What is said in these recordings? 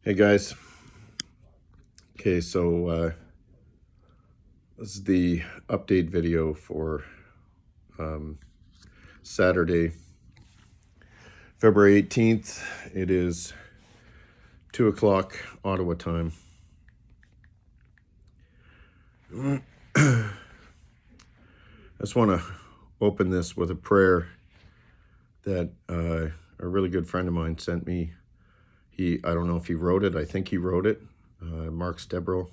Hey guys. Okay, so this is the update video for Saturday, February 18th. It is 2 o'clock Ottawa time. I just want to open this with a prayer that a really good friend of mine sent me. I don't know if he wrote it. I think he wrote it. Mark Stebro.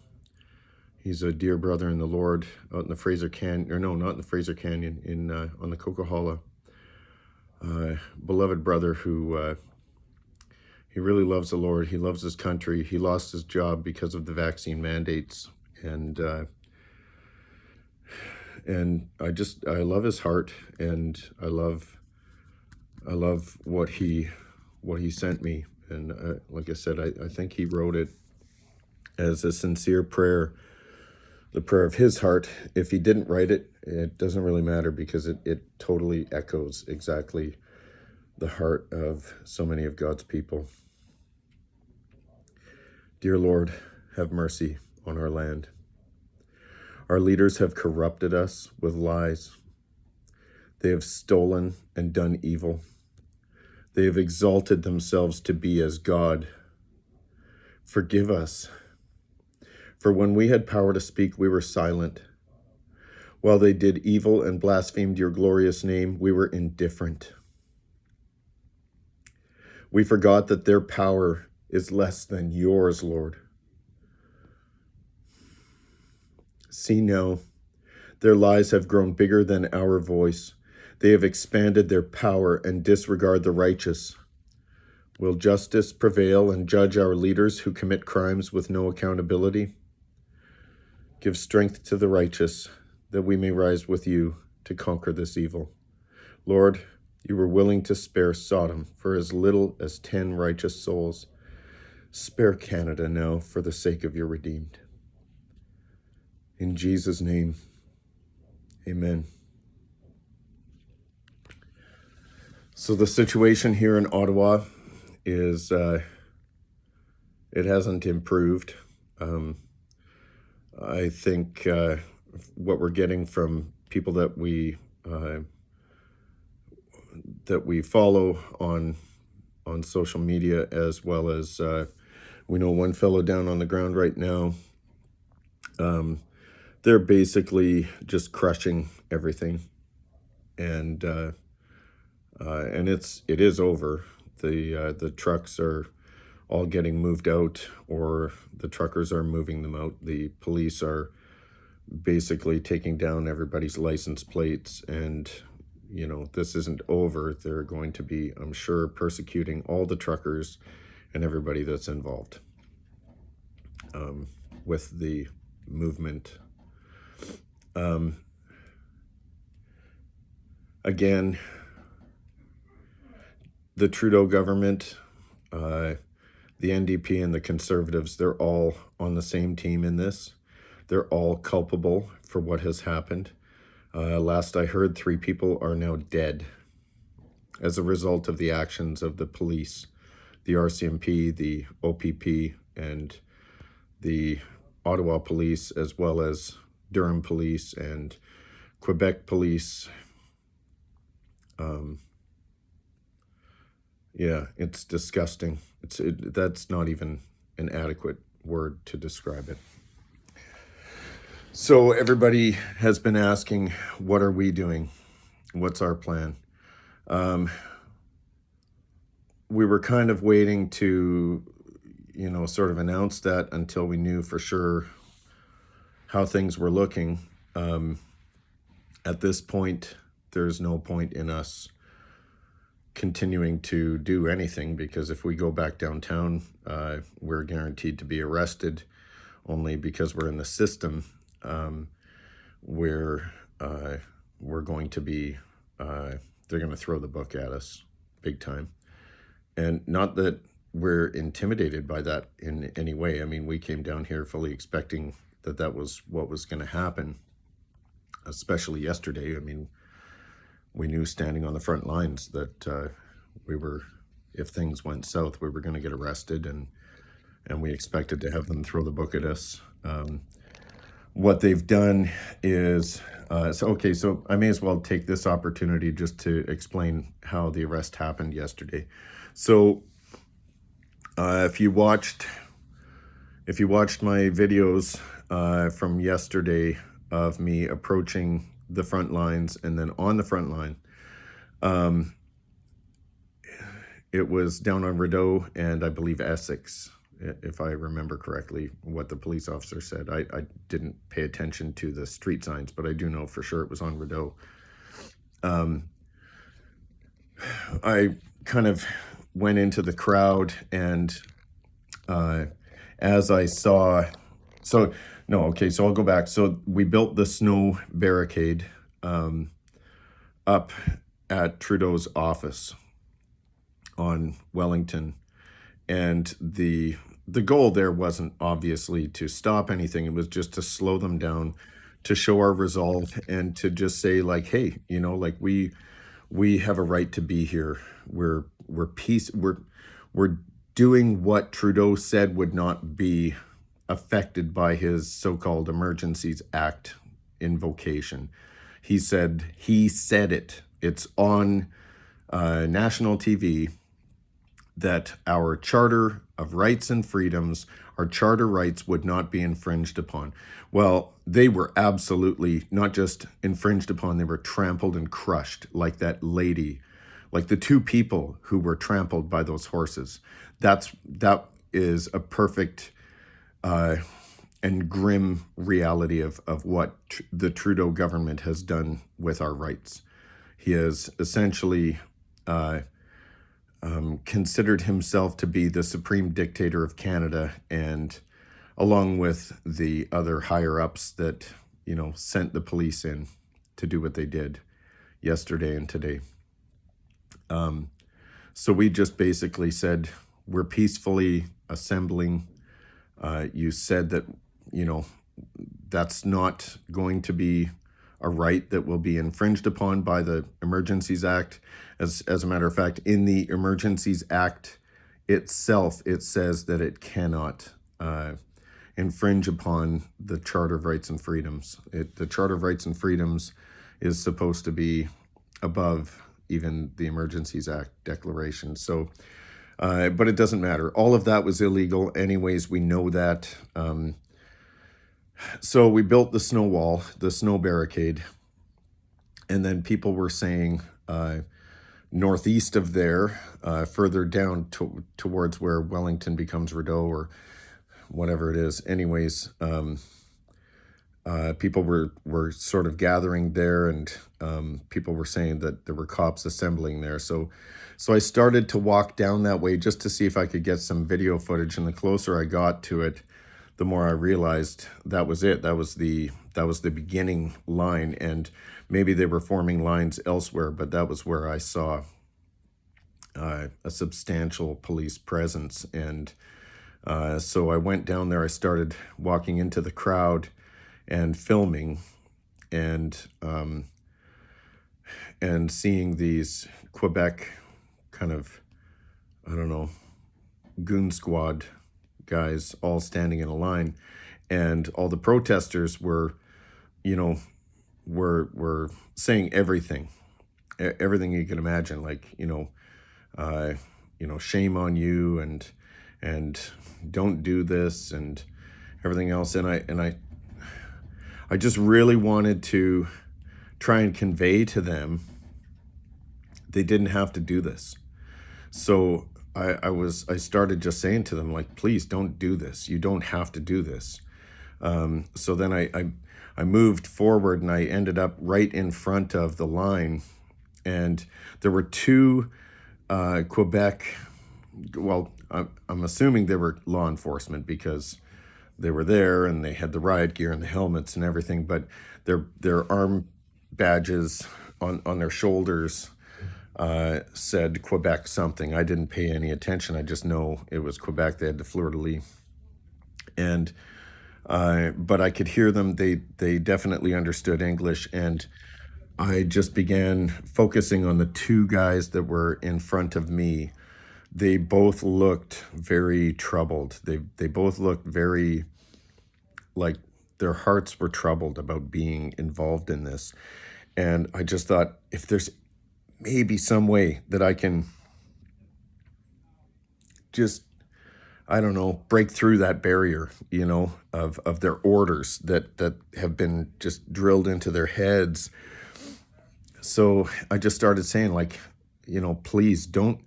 He's a dear brother in the Lord out in the Fraser Canyon, or no, not in the Fraser Canyon, in on the Coquihalla. Beloved brother who he really loves the Lord. He loves his country. He lost his job because of the vaccine mandates, and I love his heart, and I love what he sent me. And like I said, I think he wrote it as a sincere prayer, the prayer of his heart. If he didn't write it, it doesn't really matter, because it totally echoes exactly the heart of so many of God's people. Dear Lord, have mercy on our land. Our leaders have corrupted us with lies. They have stolen and done evil. They have exalted themselves to be as God. Forgive us. For when we had power to speak, we were silent. While they did evil and blasphemed your glorious name, we were indifferent. We forgot that their power is less than yours, Lord. See now, their lies have grown bigger than our voice. They have expanded their power and disregard the righteous. Will justice prevail and judge our leaders who commit crimes with no accountability? Give strength to the righteous, that we may rise with you to conquer this evil. Lord, you were willing to spare Sodom for as little as 10 righteous souls. Spare Canada now for the sake of your redeemed. In Jesus' name, amen. So the situation here in Ottawa is, it hasn't improved. I think what we're getting from people that we follow on social media, as well as we know one fellow down on the ground right now, they're basically just crushing everything, and it is over. The trucks are all getting moved out, or the truckers are moving them out. The police are basically taking down everybody's license plates, and this isn't over. They're going to be, I'm sure, persecuting all the truckers and everybody that's involved with the movement. Again, the Trudeau government, the NDP and the Conservatives, they're all on the same team in this. They're all culpable for what has happened. Last I heard, 3 people are now dead as a result of the actions of the police, the RCMP, the OPP, and the Ottawa police, as well as Durham police and Quebec police. Yeah, it's disgusting. That's not even an adequate word to describe it. So everybody has been asking, what are we doing? What's our plan? We were kind of waiting to, sort of announce that until we knew for sure how things were looking. At this point, there's no point in us continuing to do anything, because if we go back downtown, we're guaranteed to be arrested, only because we're in the system. We're going to be, they're going to throw the book at us big time. And not that we're intimidated by that in any way. I mean, we came down here fully expecting that was what was going to happen, especially yesterday. I mean, we knew standing on the front lines that if things went south, we were going to get arrested, and and we expected to have them throw the book at us. What they've done is, so I may as well take this opportunity just to explain how the arrest happened yesterday. So if you watched my videos from yesterday of me approaching the front lines, and then on the front line, it was down on Rideau and I believe Essex, if I remember correctly what the police officer said. I didn't pay attention to the street signs, but I do know for sure it was on Rideau. I kind of went into the crowd, and as I saw, so I'll go back. So we built the snow barricade up at Trudeau's office on Wellington, and the goal there wasn't obviously to stop anything. It was just to slow them down, to show our resolve, and to just say, like, hey, like, we have a right to be here. We're doing what Trudeau said would not be affected by his so-called Emergencies Act invocation. He said it. It's on national TV that our Charter of Rights and Freedoms, our charter rights, would not be infringed upon. Well, they were absolutely not just infringed upon, they were trampled and crushed, like that lady, like the two people who were trampled by those horses. That is a perfect and grim reality of what the Trudeau government has done with our rights. He has essentially considered himself to be the supreme dictator of Canada, and along with the other higher ups that, sent the police in to do what they did yesterday and today. So we just basically said, we're peacefully assembling. You said that, that's not going to be a right that will be infringed upon by the Emergencies Act. As a matter of fact, in the Emergencies Act itself, it says that it cannot infringe upon the Charter of Rights and Freedoms. The Charter of Rights and Freedoms is supposed to be above even the Emergencies Act declaration. So, but it doesn't matter. All of that was illegal anyways. We know that. So we built the snow wall, the snow barricade, and then people were saying northeast of there, further down towards where Wellington becomes Rideau or whatever it is. Anyways, people were sort of gathering there, and people were saying that there were cops assembling there. So I started to walk down that way just to see if I could get some video footage, and the closer I got to it, the more I realized that was it. That was the beginning line, and maybe they were forming lines elsewhere, but that was where I saw a substantial police presence. And so I went down there. I started walking into the crowd and filming, and seeing these Quebec kind of, I don't know, goon squad guys all standing in a line, and all the protesters were saying everything you can imagine, like, shame on you, and don't do this, and everything else. And I just really wanted to try and convey to them they didn't have to do this. So I started just saying to them, like, please don't do this. You don't have to do this. So then I moved forward, and I ended up right in front of the line, and there were two Quebec, well, I'm assuming they were law enforcement because they were there and they had the riot gear and the helmets and everything, but their arm badges on their shoulders said Quebec something. I didn't pay any attention. I just know it was Quebec. They had the fleur-de-lis. And but I could hear them. They definitely understood English, and I just began focusing on the two guys that were in front of me, they both looked very troubled. They both looked very like their hearts were troubled about being involved in this. And I just thought, if there's maybe some way that I can just, I don't know, break through that barrier, of their orders that have been just drilled into their heads. So I just started saying, like, please don't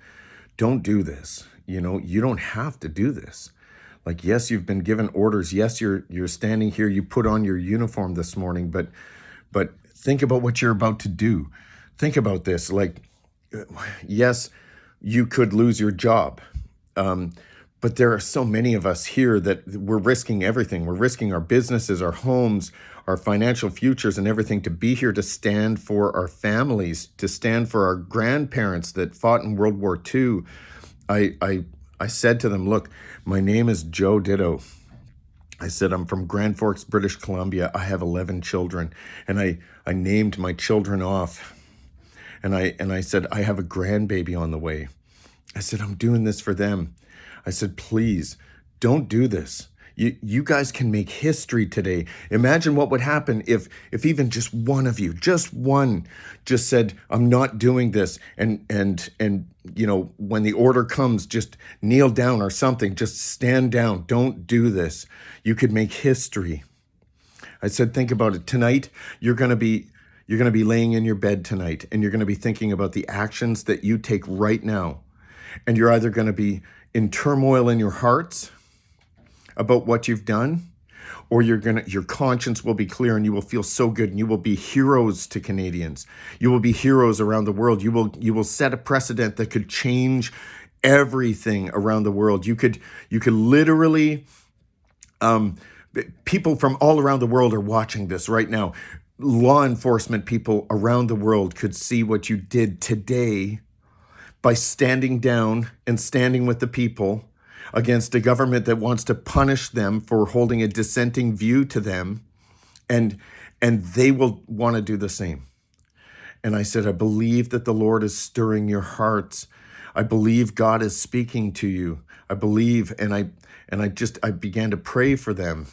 do this. You don't have to do this. Like, yes, you've been given orders. Yes, you're standing here. You put on your uniform this morning, but think about what you're about to do. Think about this. Like, yes, you could lose your job. But there are so many of us here that we're risking everything. We're risking our businesses, our homes, our financial futures, and everything to be here to stand for our families, to stand for our grandparents that fought in World War II. I said to them, look, my name is Joe Ditto. I said, I'm from Grand Forks, British Columbia. I have 11 children. And I named my children off. And I said, I have a grandbaby on the way. I said, I'm doing this for them. I said, please, don't do this. You guys can make history today. Imagine what would happen if even just one of you, just one, just said, I'm not doing this. And when the order comes, just kneel down or something, just stand down. Don't do this. You could make history. I said, think about it. Tonight, you're going to be laying in your bed tonight, and you're going to be thinking about the actions that you take right now. And you're either going to be in turmoil in your hearts about what you've done, or your conscience will be clear and you will feel so good, and you will be heroes to Canadians. You will be heroes around the world. You will set a precedent that could change everything around the world. You could literally, people from all around the world are watching this right now. Law enforcement people around the world could see what you did today by standing down and standing with the people against a government that wants to punish them for holding a dissenting view to them, and they will want to do the same. And I said, I believe that the Lord is stirring your hearts. I believe God is speaking to you. I believe, and I began to pray for them.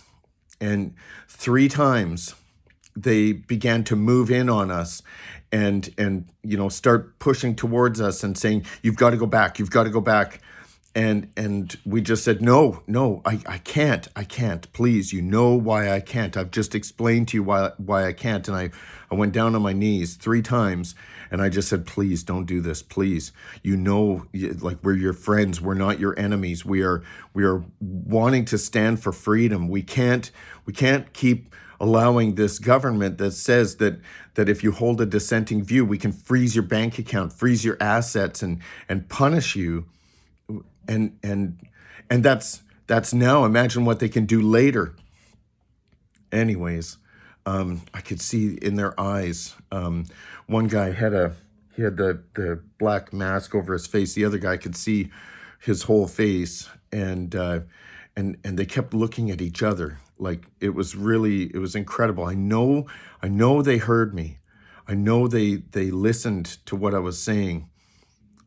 And 3 times they began to move in on us and start pushing towards us and saying, you've got to go back. You've got to go back. And we just said, no, I can't. Please, you know why I can't. I've just explained to you why I can't. And I went down on my knees 3 times and I just said, please don't do this. Please, like, we're your friends. We're not your enemies. We are wanting to stand for freedom. We can't keep allowing this government that says that if you hold a dissenting view, we can freeze your bank account, freeze your assets, and punish you. And that's now. Imagine what they can do later. Anyways, I could see in their eyes. One guy had the black mask over his face. The other guy could see his whole face, and they kept looking at each other. Like, it was incredible. I know they heard me. I know they listened to what I was saying,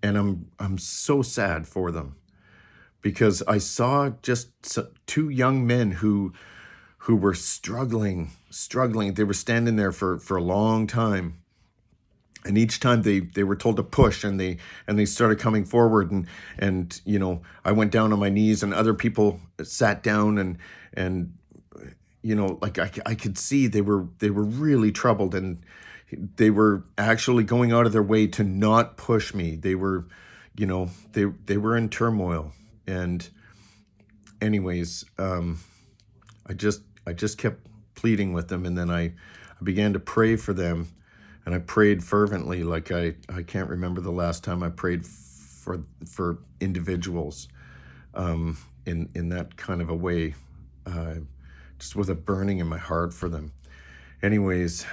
and I'm so sad for them, because I saw just 2 young men who were struggling. They were standing there for a long time. And each time they were told to push, and they started coming forward, and I went down on my knees, and other people sat down, and like, I could see they were really troubled, and they were actually going out of their way to not push me. They were, they were in turmoil. And anyways, I just kept pleading with them, and then I began to pray for them, and I prayed fervently. Like, I can't remember the last time I prayed for individuals in that kind of a way, just with a burning in my heart for them. Anyways,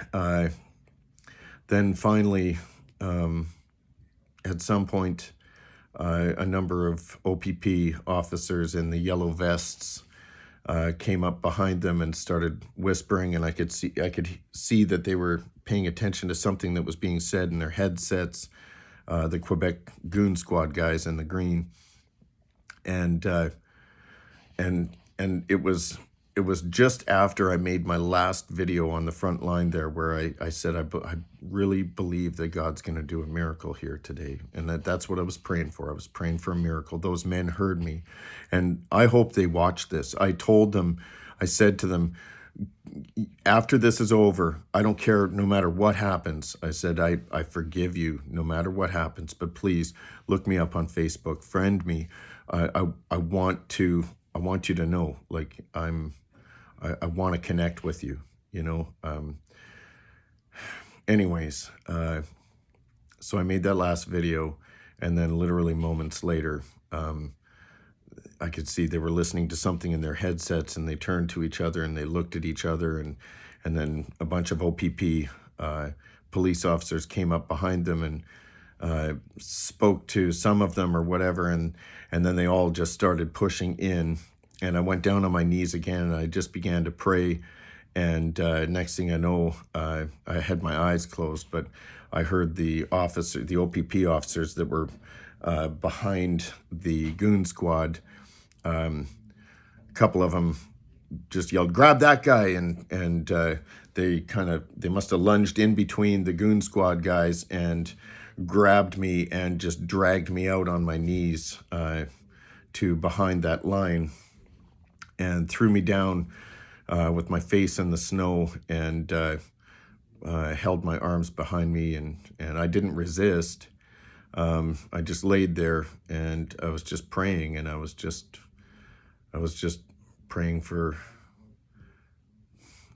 then finally, at some point, a number of OPP officers in the yellow vests came up behind them and started whispering, and I could see that they were paying attention to something that was being said in their headsets. The Quebec Goon Squad guys in the green, and it was just after I made my last video on the front line there, where I said I really believe that God's going to do a miracle here today, and that's what I was praying for. I was praying for a miracle. Those men heard me, and I hope they watch this. I told them, I said to them, after this is over, I don't care, no matter what happens. I said, I forgive you no matter what happens, but please look me up on Facebook, friend me. I want you to know, like, I want to connect with you, you know. Anyways, so I made that last video, and then literally moments later, I could see they were listening to something in their headsets, and they turned to each other and they looked at each other, and then a bunch of OPP police officers came up behind them and spoke to some of them or whatever, and then they all just started pushing in, and I went down on my knees again, and I just began to pray, and next thing I know, I had my eyes closed, but I heard the OPP officers that were behind the goon squad. A couple of them just yelled, "Grab that guy!" and they must have lunged in between the goon squad guys and grabbed me and just dragged me out on my knees to behind that line and threw me down with my face in the snow, and held my arms behind me, and I didn't resist. I just laid there, and I was just praying, and I was just praying for,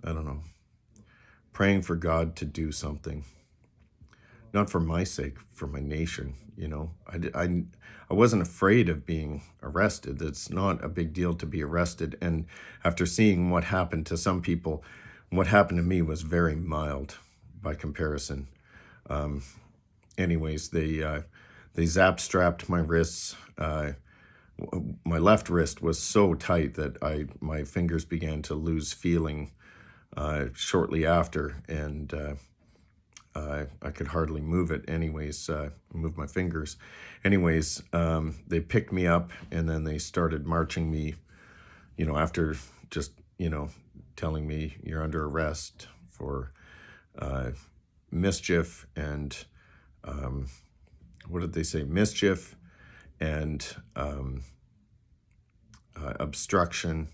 I don't know, praying for God to do something, not for my sake, for my nation. You know, I wasn't afraid of being arrested. It's not a big deal to be arrested. And after seeing what happened to some people, what happened to me was very mild by comparison. Anyways, they zap-strapped my wrists. My left wrist was so tight that my fingers began to lose feeling shortly after, and I could hardly move it. Anyways, move my fingers. Anyways, they picked me up, and then they started marching me. You know, after just telling me you're under arrest for mischief and what did they say? Mischief and obstruction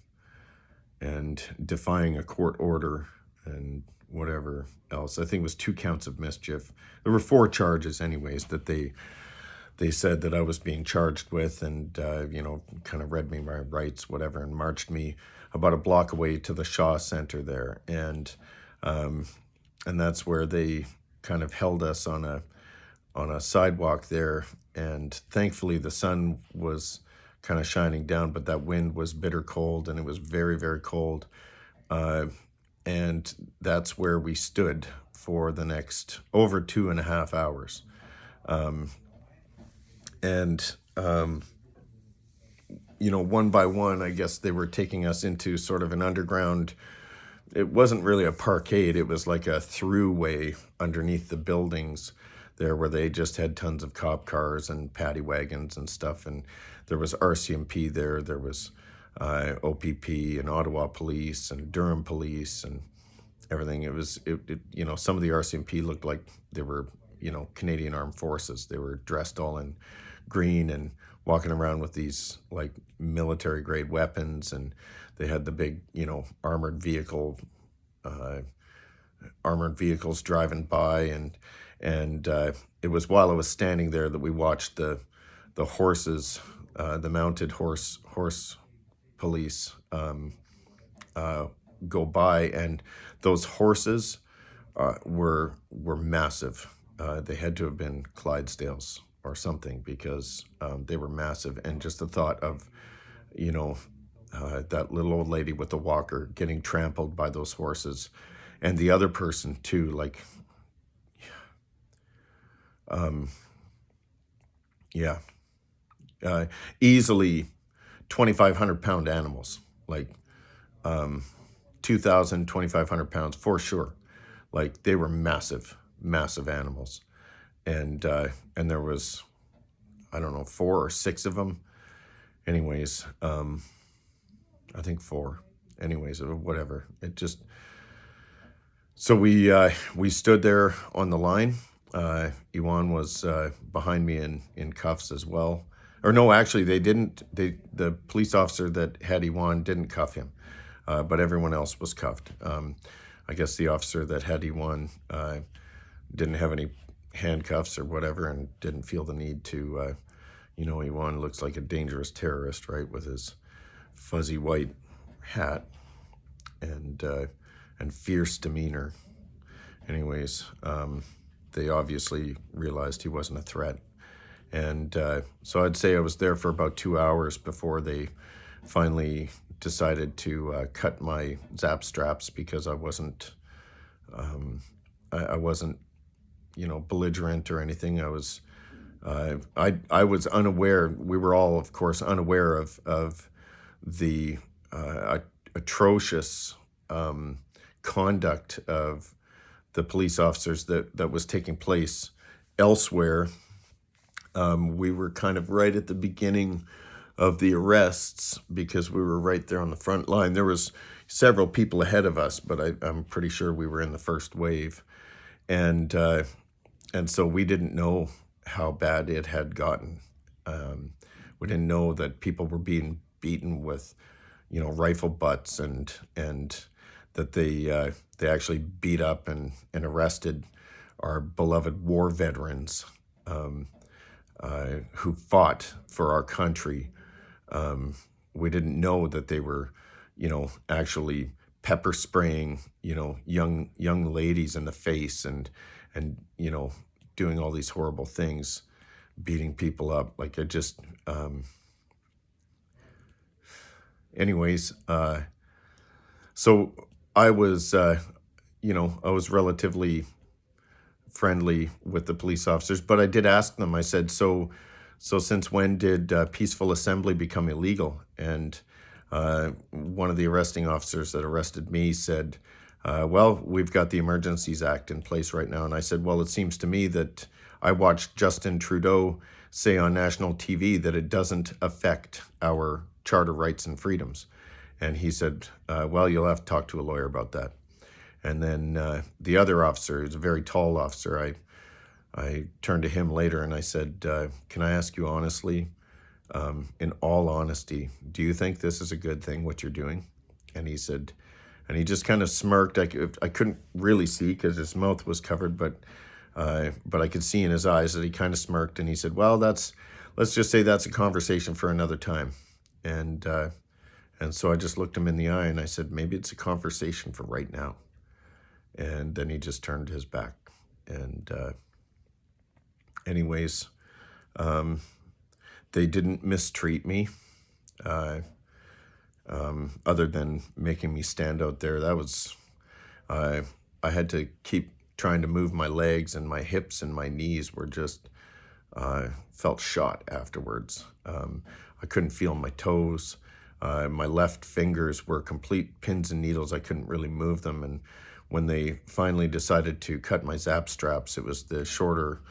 and defying a court order and whatever else. I think it was 2 counts of mischief. There were 4 charges anyways that they said that I was being charged with, and kind of read me my rights, whatever, and marched me about a block away to the Shaw Center there, and that's where they kind of held us on a sidewalk there, and thankfully the sun was kind of shining down, but that wind was bitter cold, and it was very, very cold, and that's where we stood for the next over 2.5 hours. One by one, I guess they were taking us into sort of an underground. It wasn't really a parkade. It was like a throughway underneath the buildings there, where they just had tons of cop cars and paddy wagons and stuff. And there was RCMP there. There was OPP and Ottawa Police and Durham Police and everything. It was, some of the RCMP looked like they were, Canadian Armed Forces. They were dressed all in green and walking around with these like military grade weapons, and they had the big, armored vehicles driving by, and it was while I was standing there that we watched the horses, the mounted horse police go by, and those horses were massive. They had to have been Clydesdales or something, because they were massive. And just the thought of, that little old lady with the walker getting trampled by those horses, and the other person too, like, easily 2,500 pound animals, like 2,000, 2,500 pounds for sure. Like, they were massive animals. And there was, I don't know, 4 or 6 of them. anyways, I think 4. Anyways, whatever. It just so we stood there on the line. Iwan was behind me in cuffs as well. Or no, actually, they didn't. The police officer that had Iwan didn't cuff him, but everyone else was cuffed. I guess the officer that had Iwan didn't have any handcuffs or whatever, and didn't feel the need to. Iwan looks like a dangerous terrorist, right, with his fuzzy white hat and fierce demeanor. Anyways, they obviously realized he wasn't a threat. And so I'd say I was there for about 2 hours before they finally decided to cut my zap straps, because I wasn't, I wasn't, belligerent or anything. I was unaware. We were all, of course, unaware of the atrocious conduct of the police officers that was taking place elsewhere. We were kind of right at the beginning of the arrests because we were right there on the front line. There was several people ahead of us, but I'm pretty sure we were in the first wave, and so we didn't know how bad it had gotten. We didn't know that people were being beaten with, rifle butts, and that they actually beat up and arrested our beloved war veterans who fought for our country. We didn't know that they were, actually pepper spraying, young ladies in the face and doing all these horrible things, beating people up. Like, it just, anyways, so I was, I was relatively friendly with the police officers, but I did ask them. I said, so since when did peaceful assembly become illegal? And one of the arresting officers that arrested me said, well, we've got the Emergencies Act in place right now. And I said, well, it seems to me that I watched Justin Trudeau say on national TV that it doesn't affect our charter rights and freedoms. And he said, well, you'll have to talk to a lawyer about that. And then the other officer, who's a very tall officer, I turned to him later and I said, can I ask you honestly, in all honesty, do you think this is a good thing, what you're doing? And he said, and he just kind of smirked. I couldn't really see because his mouth was covered, but I could see in his eyes that he kind of smirked. And he said, well, let's just say that's a conversation for another time. And so I just looked him in the eye and I said, maybe it's a conversation for right now. And then he just turned his back. And anyways, they didn't mistreat me, other than making me stand out there. That was, I had to keep trying to move my legs, and my hips and my knees were just, felt shot afterwards. I couldn't feel my toes. My left fingers were complete pins and needles. I couldn't really move them. And when they finally decided to cut my zap straps, it was the shorter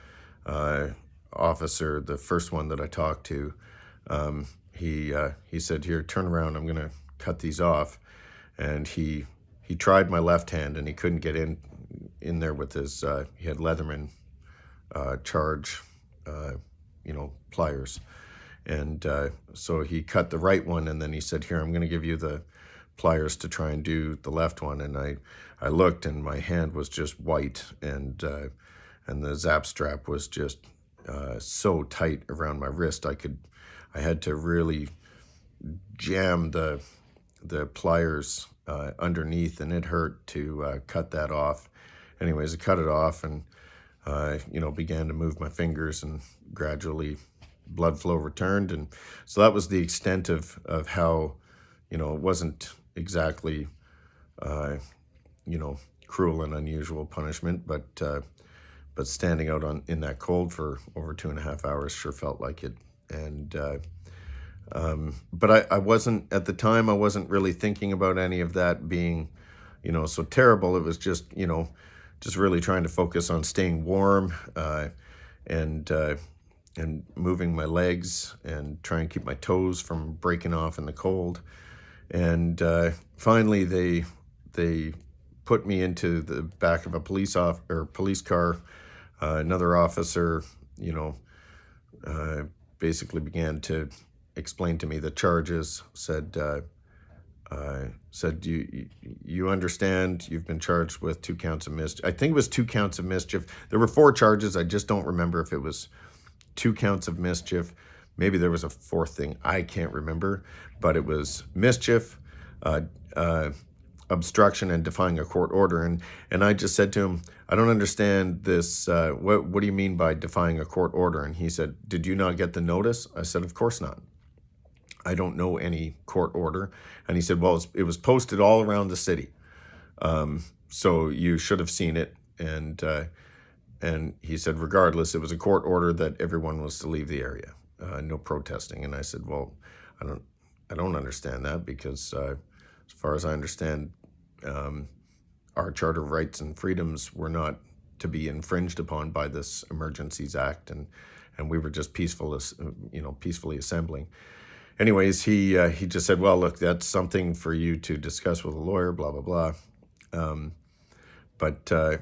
officer, the first one that I talked to. He said, here, turn around, I'm gonna cut these off. And he tried my left hand and he couldn't get in there with his, he had Leatherman charge, pliers. And so he cut the right one, and then he said, here, I'm gonna give you the pliers to try and do the left one. And I looked, and my hand was just white, and the zap strap was just so tight around my wrist. I had to really jam the pliers underneath, and it hurt to cut that off. Anyways, I cut it off and began to move my fingers, and gradually blood flow returned. And so that was the extent of how, it wasn't exactly cruel and unusual punishment, but standing out in that cold for over 2.5 hours sure felt like it. And but I wasn't, at the time, I wasn't really thinking about any of that being so terrible. It was just just really trying to focus on staying warm, and moving my legs and try and keep my toes from breaking off in the cold. And finally, they put me into the back of a police car. Another officer, you know, basically began to explain to me the charges. Said you understand you've been charged with 2 counts of mischief. I think it was 2 counts of mischief. There were 4 charges. I just don't remember if it was 2 counts of mischief. Maybe there was a 4th thing. I can't remember, but it was mischief, obstruction, and defying a court order. And I just said to him, I don't understand this. What do you mean by defying a court order? And he said, did you not get the notice? I said, of course not. I don't know any court order. And he said, well, it was posted all around the city. So you should have seen it. And he said, regardless, it was a court order that everyone was to leave the area. No protesting. And I said, well, I don't understand that, because as far as I understand, our Charter of Rights and Freedoms were not to be infringed upon by this Emergencies Act, and we were just peacefully assembling. Anyways, he just said, well, look, that's something for you to discuss with a lawyer, blah, blah, blah. And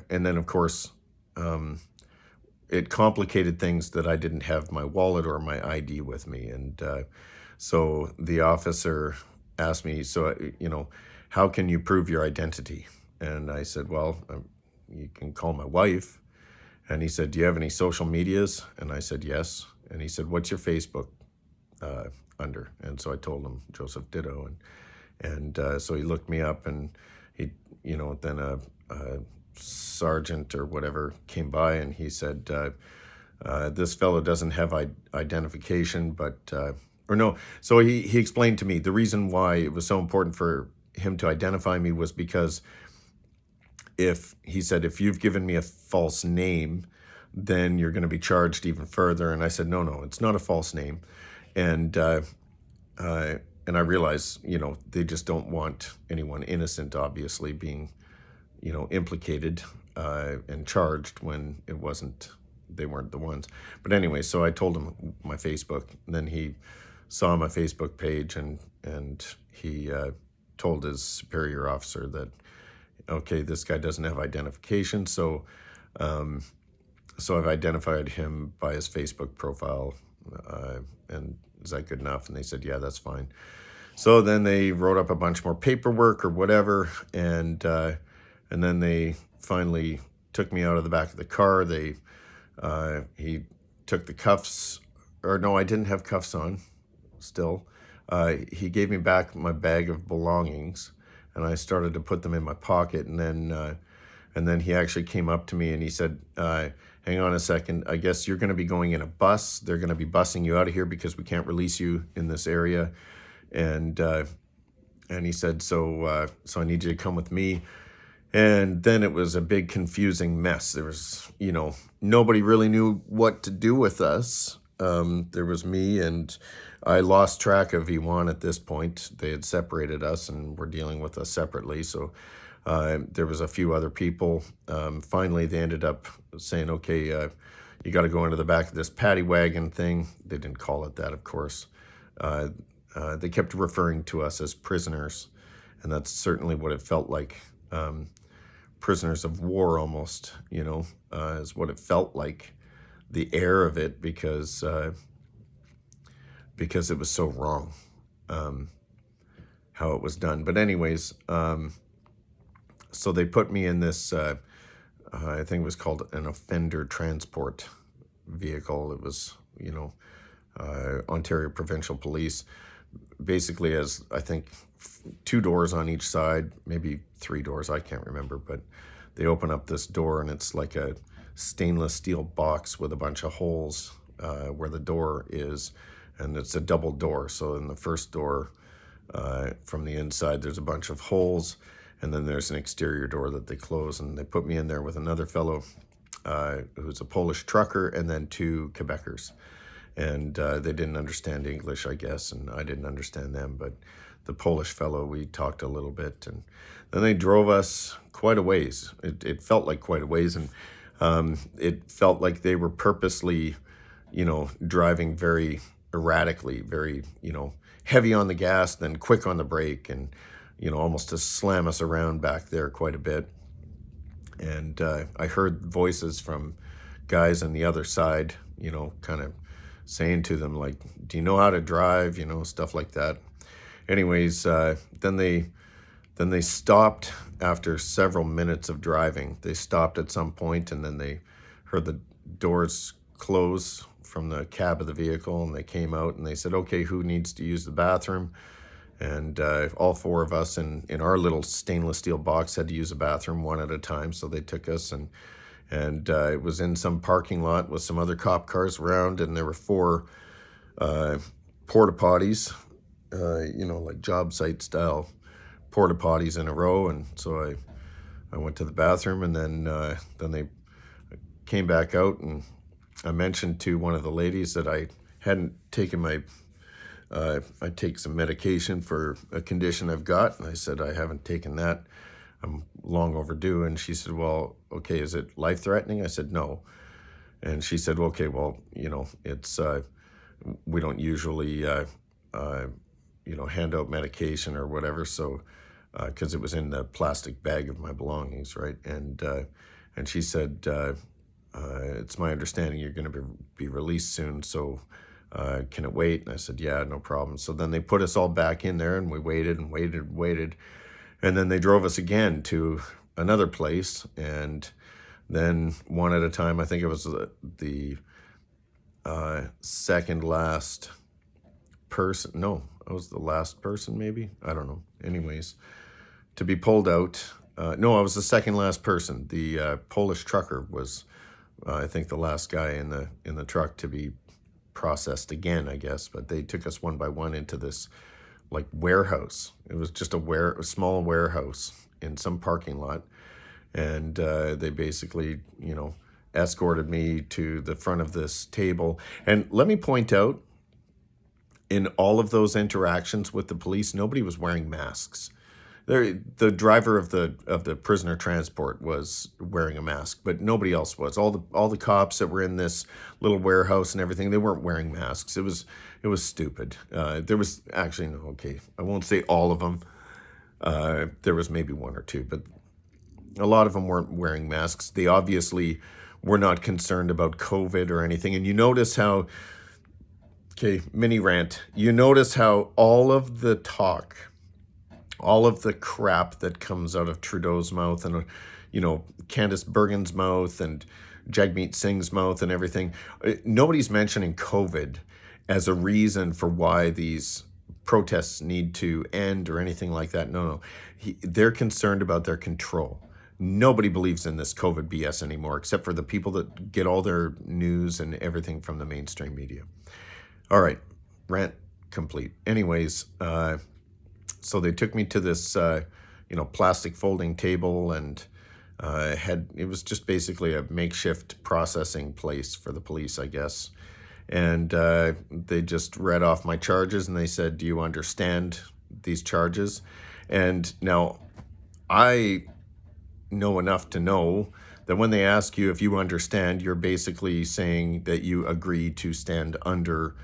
then, of course, it complicated things that I didn't have my wallet or my ID with me. And so the officer asked me, how can you prove your identity? And I said, well, you can call my wife. And he said, do you have any social medias? And I said, yes. And he said, what's your Facebook under? And so I told him Joseph Ditto. And so he looked me up, and then a sergeant or whatever came by, and he said, this fellow doesn't have identification, but, or no. So he explained to me the reason why it was so important for him to identify me was because if you've given me a false name, then you're going to be charged even further. And I said, no, it's not a false name. And I realized, they just don't want anyone innocent, obviously, being, implicated and charged when they weren't the ones. But anyway, so I told him my Facebook, and then he saw my Facebook page, and he told his superior officer that, okay, this guy doesn't have identification, so I've identified him by his Facebook profile, and is that good enough? And they said, yeah, that's fine. So then they wrote up a bunch more paperwork or whatever, and then they finally took me out of the back of the car. He took the cuffs, or no, I didn't have cuffs on still. He gave me back my bag of belongings, and I started to put them in my pocket, and then he actually came up to me and he said, hang on a second, I guess you're going to be going in a bus. They're going to be busing you out of here because we can't release you in this area. And he said, so I need you to come with me. And then it was a big confusing mess. There was, nobody really knew what to do with us. There was me, and I lost track of Iwan at this point. They had separated us and were dealing with us separately. So there was a few other people. Finally, they ended up saying, okay, you got to go into the back of this paddy wagon thing. They didn't call it that, of course. They kept referring to us as prisoners, and that's certainly what it felt like. Prisoners of war, almost, is what it felt like. The air of it, because it was so wrong, how it was done. But anyways, so they put me in this, I think it was called an offender transport vehicle. It was, Ontario Provincial Police, basically as, I think, 2 doors on each side, maybe 3 doors, I can't remember, but they open up this door, and it's like a stainless steel box with a bunch of holes where the door is, and it's a double door. So in the first door, from the inside, there's a bunch of holes, and then there's an exterior door that they close, and they put me in there with another fellow who's a Polish trucker, and then 2 Quebecers. And they didn't understand English, I guess, and I didn't understand them, but the Polish fellow, we talked a little bit, and then they drove us quite a ways. It felt like quite a ways, and it felt like they were purposely, driving very erratically, very, heavy on the gas, then quick on the brake, and, almost to slam us around back there quite a bit. And I heard voices from guys on the other side, kind of saying to them, like, do you know how to drive, stuff like that. Anyways, then they stopped after several minutes of driving. They stopped at some point, and then they heard the doors close from the cab of the vehicle, and they came out and they said, okay, who needs to use the bathroom? And all four of us in our little stainless steel box had to use a bathroom one at a time. So they took us, and it was in some parking lot with some other cop cars around, and there were four porta potties, like job site style porta potties in a row. And so I went to the bathroom, and then they came back out, and I mentioned to one of the ladies that I hadn't taken I take some medication for a condition I've got, and I said I haven't taken that. I'm long overdue. And she said, well, okay, is it life-threatening? I said, no. And she said, well, okay, well, it's we don't usually hand out medication or whatever, so because it was in the plastic bag of my belongings, right? And she said, it's my understanding you're going to be released soon, so can it wait? And I said, yeah, no problem. So then they put us all back in there, and we waited and waited and waited. And then they drove us again to another place. And then one at a time, I think it was the second last person. No, it was the last person, maybe. I don't know. Anyways, to be pulled out. No, I was the second last person. The Polish trucker was, I think, the last guy in the truck to be processed again, I guess. But they took us one by one into this like warehouse. It was just a small warehouse in some parking lot, and they basically escorted me to the front of this table. And let me point out, in all of those interactions with the police, nobody was wearing masks. The driver of the prisoner transport was wearing a mask, but nobody else was. All the cops that were in this little warehouse and everything, they weren't wearing masks. It was stupid. There was actually no, okay, I won't say all of them. There was maybe one or two, but a lot of them weren't wearing masks. They obviously were not concerned about COVID or anything. And you notice how, okay, mini rant. You notice how all of the talk, all of the crap that comes out of Trudeau's mouth and, Candice Bergen's mouth and Jagmeet Singh's mouth and everything, nobody's mentioning COVID as a reason for why these protests need to end or anything like that. No. They're concerned about their control. Nobody believes in this COVID BS anymore, except for the people that get all their news and everything from the mainstream media. All right, rant complete. Anyways, so they took me to this, plastic folding table, and it was just basically a makeshift processing place for the police, I guess. And they just read off my charges, and they said, do you understand these charges? And now I know enough to know that when they ask you if you understand, you're basically saying that you agree to stand under,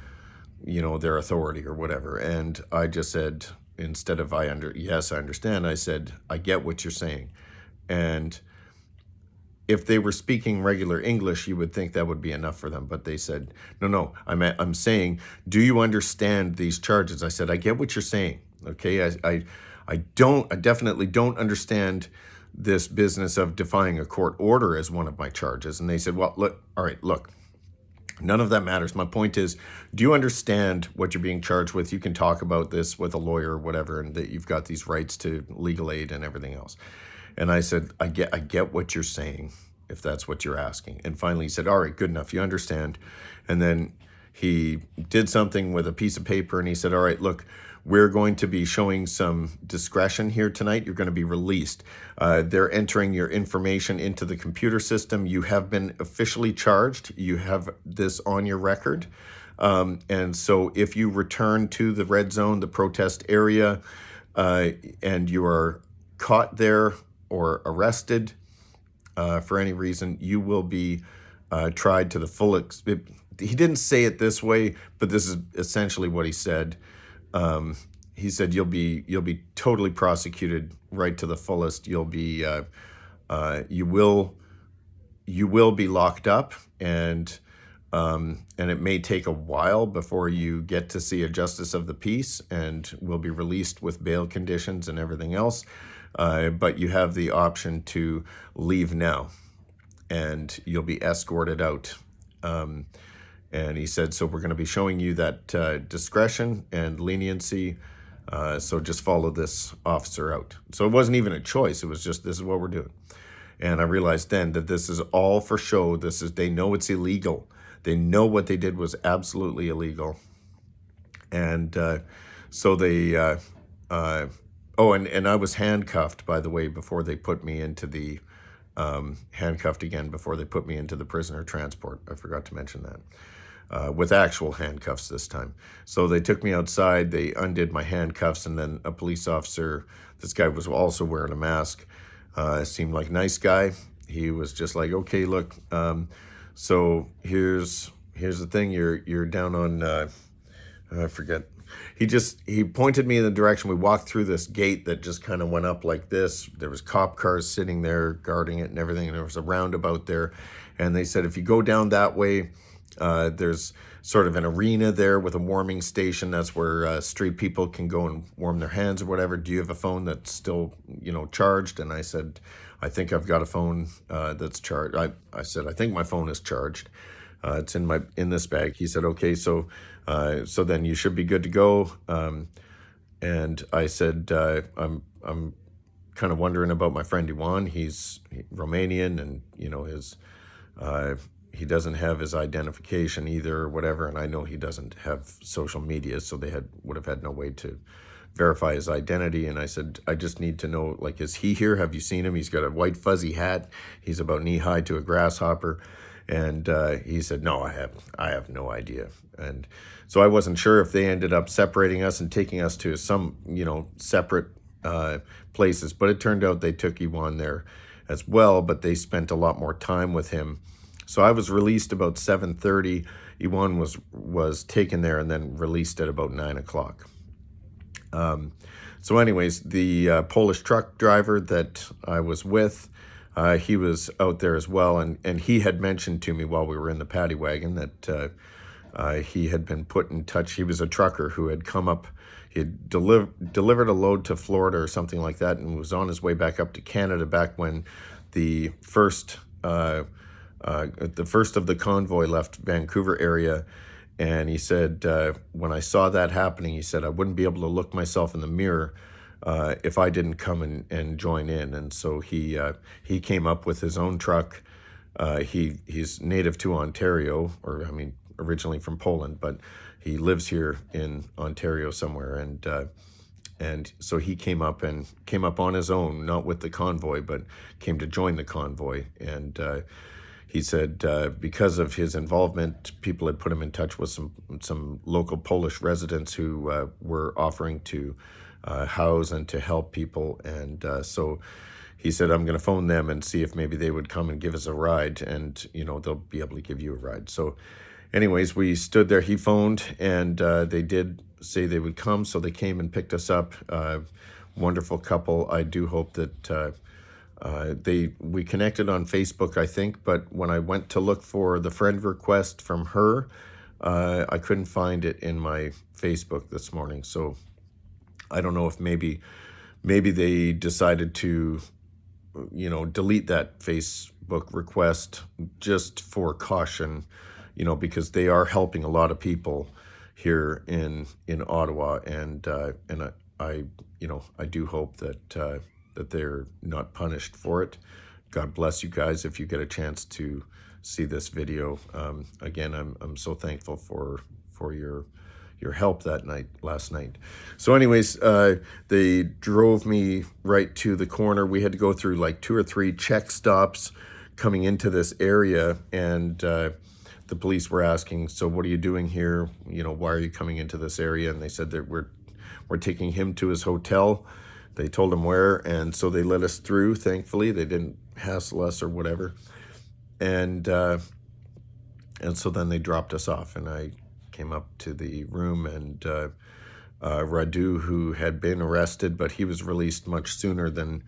their authority or whatever. And I just said, instead of yes, I understand, I said, I get what you're saying. And if they were speaking regular English, you would think that would be enough for them. But they said, no, I'm saying, do you understand these charges? I said, I get what you're saying. Okay, I definitely don't understand this business of defying a court order as one of my charges. And they said, well, look, none of that matters. My point is, do you understand what you're being charged with? You can talk about this with a lawyer or whatever, and that you've got these rights to legal aid and everything else. And I said, I get what you're saying, if that's what you're asking. And finally he said, all right, good enough, you understand. And then he did something with a piece of paper, and he said, all right, look, we're going to be showing some discretion here tonight. You're going to be released. They're entering your information into the computer system. You have been officially charged. You have this on your record. And so if you return to the red zone, the protest area, and you are caught there or arrested for any reason, you will be tried to the full he didn't say it this way, but this is essentially what he said. He said, you'll be totally prosecuted right to the fullest. You will be locked up, and it may take a while before you get to see a justice of the peace, and will be released with bail conditions and everything else. But you have the option to leave now, and you'll be escorted out. And he said, so we're going to be showing you that discretion and leniency. So just follow this officer out. So it wasn't even a choice. It was just, this is what we're doing. And I realized then that this is all for show. They know it's illegal. They know what they did was absolutely illegal. And so they, and I was handcuffed, by the way, before they put me into the, handcuffed again before they put me into the prisoner transport. I forgot to mention that. With actual handcuffs this time. So they took me outside, they undid my handcuffs, and then a police officer, this guy was also wearing a mask, seemed like a nice guy. He was just like, okay, look, so here's the thing, you're down on, I forget. He pointed me in the direction. We walked through this gate that just kind of went up like this. There was cop cars sitting there guarding it and everything, and there was a roundabout there. And they said, if you go down that way, there's sort of an arena there with a warming station. That's where street people can go and warm their hands or whatever. Do you have a phone that's still, charged? And I said, I think I've got a phone that's charged. I said, I think my phone is charged. It's in this bag. He said, okay, so then you should be good to go. And I said, I'm kind of wondering about my friend Iwan. He's Romanian, and his he doesn't have his identification either or whatever, and I know he doesn't have social media, so they would have had no way to verify his identity. And I said, I just need to know, like, is he here? Have you seen him? He's got a white fuzzy hat. He's about knee-high to a grasshopper. And he said, no, I have no idea. And so I wasn't sure if they ended up separating us and taking us to some, separate places. But it turned out they took Iwan there as well, but they spent a lot more time with him. So I was released about 7:30. Iwan was taken there and then released at about 9 o'clock. So anyways, the Polish truck driver that I was with, he was out there as well, and he had mentioned to me while we were in the paddy wagon that he had been put in touch. He was a trucker who had come up, he had delivered a load to Florida or something like that, and was on his way back up to Canada back when the first of the convoy left Vancouver area. And he said, when I saw that happening, he said, I wouldn't be able to look myself in the mirror if I didn't come and join in. And so he came up with his own truck. He's native to Ontario, originally from Poland, but he lives here in Ontario somewhere. And so he came up on his own, not with the convoy, but came to join the convoy. And he said because of his involvement, people had put him in touch with some local Polish residents who were offering to house and to help people. And so he said, I'm going to phone them and see if maybe they would come and give us a ride, and they'll be able to give you a ride. So anyways, we stood there. He phoned, and they did say they would come. So they came and picked us up. Wonderful couple. I do hope that we connected on Facebook, I think, but when I went to look for the friend request from her, I couldn't find it in my Facebook this morning. So I don't know if maybe they decided to, delete that Facebook request just for caution, because they are helping a lot of people here in Ottawa, and I do hope that they're not punished for it. God bless you guys if you get a chance to see this video. Again, I'm so thankful for your help last night. So anyways, they drove me right to the corner. We had to go through like 2 or 3 check stops coming into this area, and the police were asking, so what are you doing here? Why are you coming into this area? And they said that we're taking him to his hotel. They told him where, and so they let us through. Thankfully, they didn't hassle us or whatever. And And so then they dropped us off, and I came up to the room, and Radu, who had been arrested, but he was released much sooner than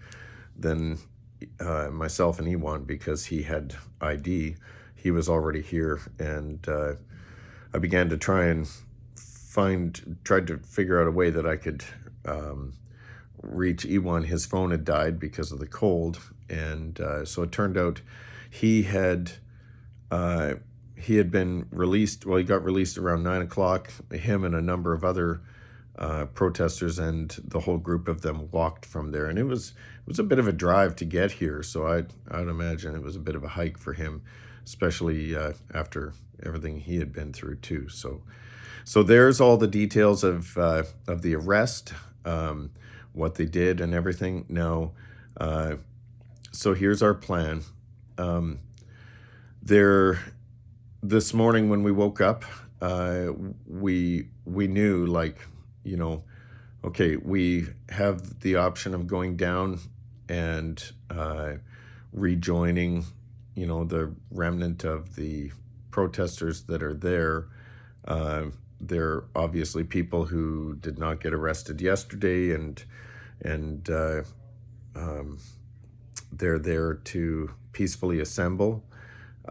myself and Ewan because he had ID. He was already here, and I began to tried to figure out a way that I could reach Ewan. His phone had died because of the cold, and so it turned out he had been released. Well, he got released around 9 o'clock. Him and a number of other protesters and the whole group of them walked from there, and it was a bit of a drive to get here. So I'd imagine it was a bit of a hike for him, especially after everything he had been through too. So there's all the details of the arrest, what they did, and everything. Now, so here's our plan. This morning when we woke up, we knew, like, you know, okay, we have the option of going down and rejoining, you know, the remnant of the protesters that are there. They're obviously people who did not get arrested yesterday, and they're there to peacefully assemble.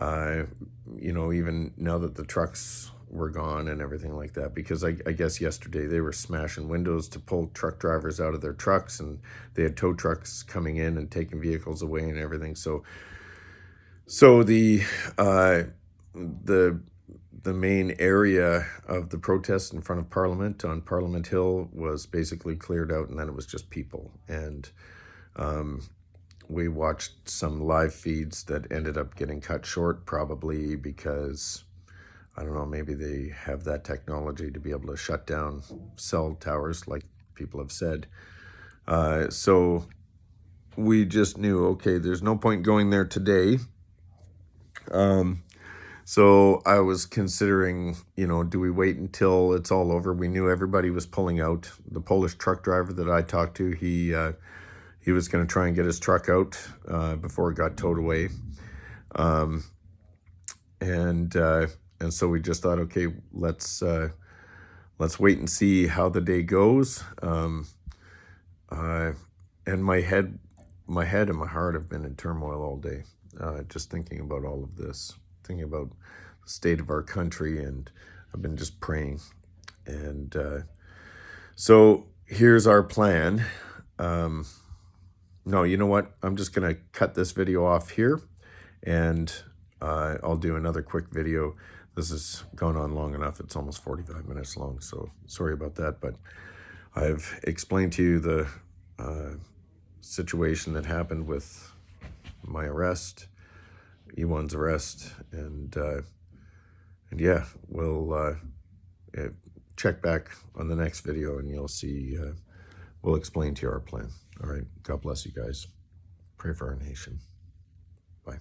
You know, even now that the trucks were gone and everything like that, because I guess yesterday they were smashing windows to pull truck drivers out of their trucks, and they had tow trucks coming in and taking vehicles away and everything. So the main area of the protest in front of Parliament on Parliament Hill was basically cleared out, and then it was just people. And we watched some live feeds that ended up getting cut short, probably because, I don't know, maybe they have that technology to be able to shut down cell towers, like people have said. So we just knew, okay, there's no point going there today. So I was considering, you know, do we wait until it's all over? We knew everybody was pulling out. The Polish truck driver that I talked to, he was going to try and get his truck out before it got towed away. And so we just thought, okay, let's wait and see how the day goes. And my head and my heart have been in turmoil all day, just thinking about all of this, thinking about the state of our country, and I've been just praying. And so here's our plan. No, you know what? I'm just going to cut this video off here, and I'll do another quick video. This has gone on long enough. It's almost 45 minutes long, so sorry about that. But I've explained to you the situation that happened with my arrest, Ewan's arrest, and yeah, we'll check back on the next video, and you'll see, we'll explain to you our plan. All right, God bless you guys. Pray for our nation. Bye.